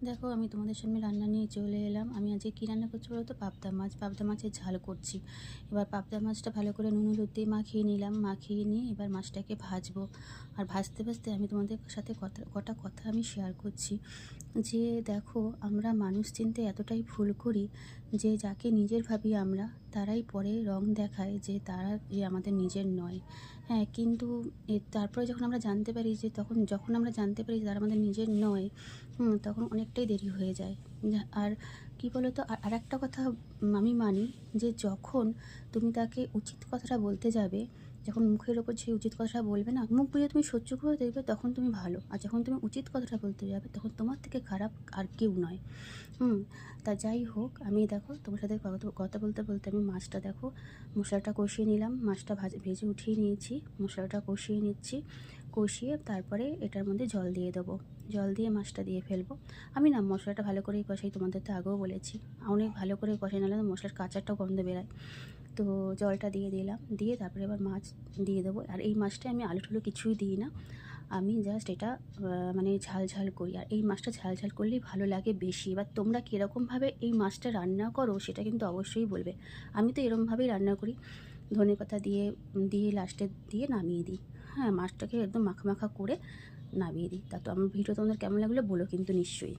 দেখো আমি তোমাদের সামনে রান্না নিয়ে চলে এলাম। আমি আজকে কী রান্না করছি বলো তো? পাবদা মাছের ঝাল করছি। এবার পাবদা মাছটা ভালো করে নুন হলুদ দিয়ে মাখিয়ে নিলাম, মাখিয়ে নিয়ে এবার মাছটাকে ভাজবো। আর ভাজতে ভাজতে আমি তোমাদের সাথে কটা কথা আমি শেয়ার করছি। যে দেখো, আমরা মানুষ চিনতে এতটাই ভুল করি যে যাকে নিজের ভাবি আমরা, তারাই পরে রং দেখায় যে তারা যে আমাদের নিজের নয়। হ্যাঁ, কিন্তু তারপরে যখন আমরা জানতে পারি যে যখন আমরা জানতে পারি যে তারা আমাদের নিজের নয়, তখন অনেকটাই দেরি হয়ে যায়। আর কি বলো তো, আরেকটা কথা আমি মানি, যে যখন তুমি তাকে উচিত কথাটা বলতে যাবে, যখন মুখের ওপর যে উচিত কথাটা বলবে না, মুখ বুজে তুমি সহ্য করে দেখবে, তখন তুমি ভালো। আর যখন তুমি উচিত কথাটা বলতে যাবে, তখন তোমার থেকে খারাপ আর কেউ নয়। তা যাই হোক, আমি দেখো তোমার সাথে কথা বলতে বলতে আমি মাছটা দেখো, মশলাটা কষিয়ে নিলাম, মাছটা ভেজে উঠিয়ে নিয়েছি, মশলাটা কষিয়ে নিচ্ছি। কষিয়ে তারপরে এটার মধ্যে জল দিয়ে দেবো, জল দিয়ে মাছটা দিয়ে ফেলবো। আমি না মশলাটা ভালো করেই কষাই, তোমাদের তো আগেও বলেছি। অনেক ভালো করে কষাই, নাহলে মশলার কাঁচাটা গন্ধ বেরায়। তো জলটা দিয়ে দিলাম, দিয়ে তারপরে এবার মাছ দিয়ে দেবো। আর এই মাছটা আমি আলু টালু কিছুই দিই না, আমি জাস্ট এটা মানে ঝাল ঝাল করি। আর এই মাছটা ঝাল ঝাল করলেই ভালো লাগে বেশি। এবার তোমরা কীরকমভাবে এই মাছটা রান্না করো সেটা কিন্তু অবশ্যই বলবে। আমি তো এরমভাবেই রান্না করি, ধনেপাতা দিয়ে দিয়ে লাস্টে দিয়ে নামিয়ে দিই। হ্যাঁ, মাছটাকে একদম মাখা মাখা করে নামিয়ে দিই। তা তো আমার ভিডিও তোমাদের কেমন লাগলো বলো কিন্তু নিশ্চয়ই।